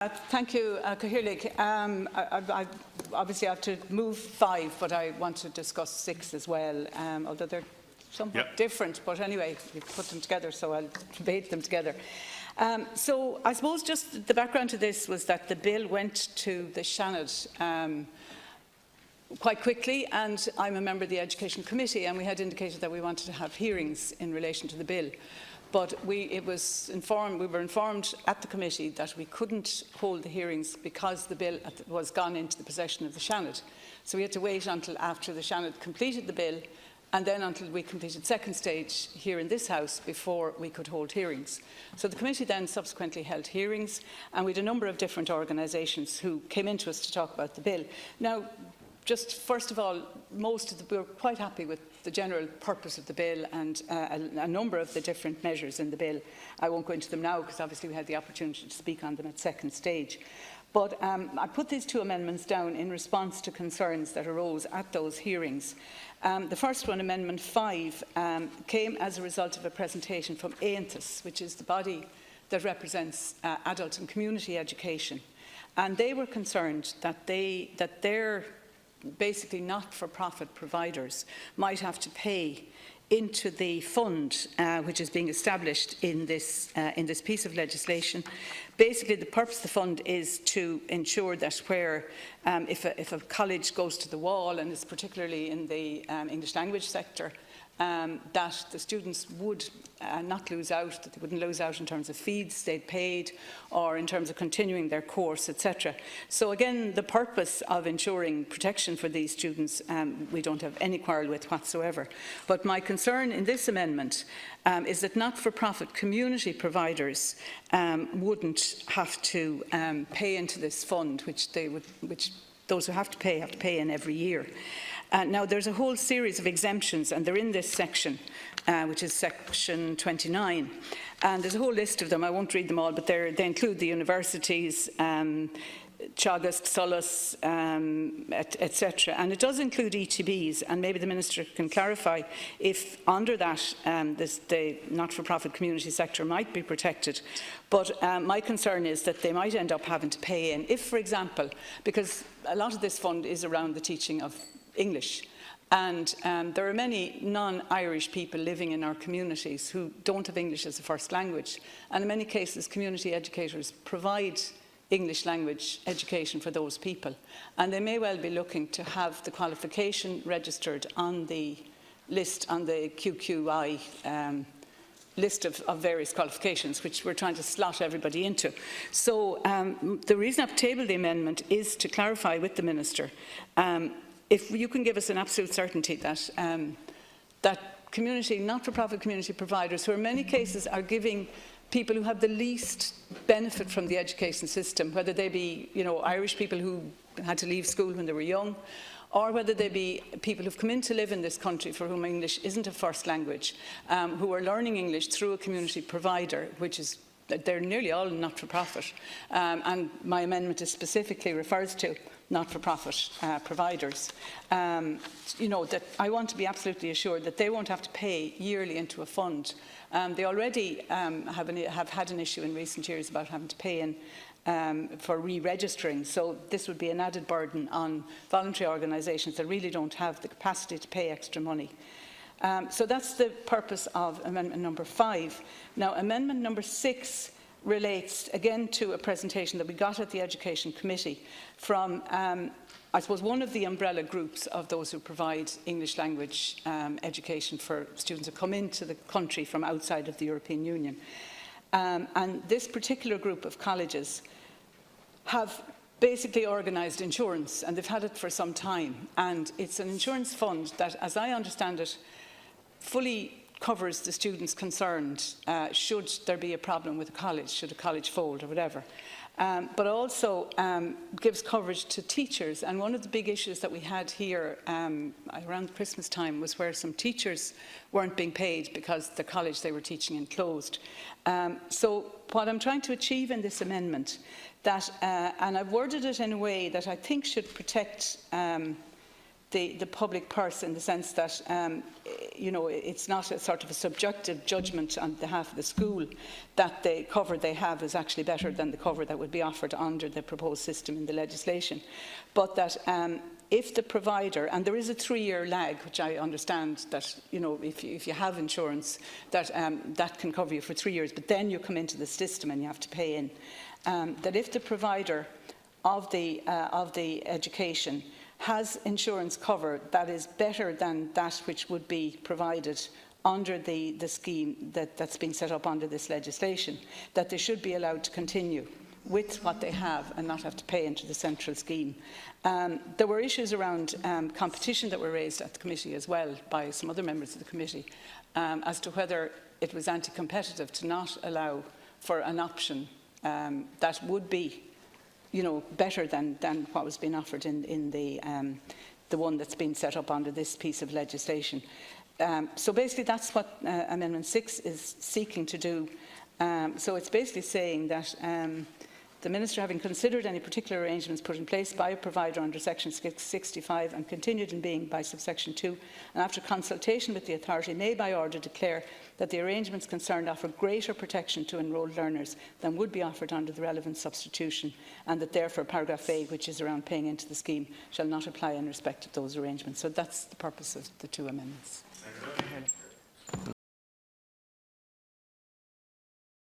Thank you, Cathaoirleach. I obviously have to move 5, but I want to discuss 6 as well, although they're somewhat different. But anyway, we've put them together, so I'll debate them together. So I suppose just the background to this was that the bill went to the Seanad quite quickly, and I'm a member of the Education Committee, and we had indicated that we wanted to have hearings in relation to the bill. But we were informed at the committee that we couldn't hold the hearings because the bill was gone into the possession of the Seanad. So we had to wait until after the Seanad completed the bill, and then until we completed second stage here in this House before we could hold hearings. So the committee then subsequently held hearings, and we had a number of different organisations who came into us to talk about the bill. Now, just first of all, we were quite happy with the general purpose of the bill and a number of the different measures in the bill. I won't go into them now because obviously we had the opportunity to speak on them at second stage. But I put these 2 amendments down in response to concerns that arose at those hearings. The first one, Amendment 5, came as a result of a presentation from Oireachtas, which is the body that represents adult and community education. And they were concerned that their basically not-for-profit providers might have to pay into the fund which is being established in this piece of legislation. Basically, the purpose of the fund is to ensure that if a college goes to the wall, and it's particularly in the English language sector, that the students would not lose out, that they wouldn't lose out in terms of fees they'd paid or in terms of continuing their course, etc. So again, the purpose of ensuring protection for these students, we don't have any quarrel with whatsoever. But my concern in this amendment is that not-for-profit community providers wouldn't have to pay into this fund, which those who have to pay in every year. Now, there's a whole series of exemptions, and they're in this section, which is section 29. And there's a whole list of them. I won't read them all, but they include the universities, Teagasc, Solas, etc. And it does include ETBs, and maybe the Minister can clarify if under that the not-for-profit community sector might be protected. But my concern is that they might end up having to pay in. If, for example, because a lot of this fund is around the teaching of English, and there are many non-Irish people living in our communities who don't have English as a first language, and in many cases community educators provide English language education for those people, and they may well be looking to have the qualification registered on the list, on the QQI list of various qualifications, which we're trying to slot everybody into. So the reason I've tabled the amendment is to clarify with the Minister if you can give us an absolute certainty that not-for-profit community providers, who in many cases are giving people who have the least benefit from the education system, whether they be Irish people who had to leave school when they were young, or whether they be people who've come in to live in this country for whom English isn't a first language, who are learning English through a community provider, which is they're nearly all not-for-profit, and my amendment specifically refers to not-for-profit providers. That I want to be absolutely assured that they won't have to pay yearly into a fund. They already have had an issue in recent years about having to pay in for re-registering, so this would be an added burden on voluntary organisations that really don't have the capacity to pay extra money. So that's the purpose of amendment number 5. Now, amendment number 6 relates again to a presentation that we got at the Education Committee from, I suppose, one of the umbrella groups of those who provide English language education for students who come into the country from outside of the European Union. And this particular group of colleges have basically organised insurance, and they've had it for some time. And it's an insurance fund that, as I understand it, fully covers the students concerned should there be a problem with a college, should a college fold or whatever. But also gives coverage to teachers. And one of the big issues that we had here around Christmas time was where some teachers weren't being paid because the college they were teaching in closed. So what I'm trying to achieve in this amendment, and I've worded it in a way that I think should protect the public purse, in the sense that you know, it's not a sort of a subjective judgment on behalf of the school that the cover they have is actually better than the cover that would be offered under the proposed system in the legislation, but that if the provider, and there is a 3-year lag, which I understand that, you know, if you have insurance, that that can cover you for 3 years, but then you come into the system and you have to pay in, that if the provider of the education has insurance cover that is better than that which would be provided under the scheme that's been set up under this legislation, that they should be allowed to continue with what they have and not have to pay into the central scheme. There were issues around competition that were raised at the committee as well by some other members of the committee as to whether it was anti-competitive to not allow for an option that would be, you know, better than what was being offered in the one that's been set up under this piece of legislation. So basically that's what Amendment 6 is seeking to do. So it's basically saying that the Minister, having considered any particular arrangements put in place by a provider under Section 65 and continued in being by subsection 2, and after consultation with the authority, may by order declare that the arrangements concerned offer greater protection to enrolled learners than would be offered under the relevant substitution, and that therefore paragraph A, which is around paying into the scheme, shall not apply in respect of those arrangements. So that's the purpose of the 2 amendments.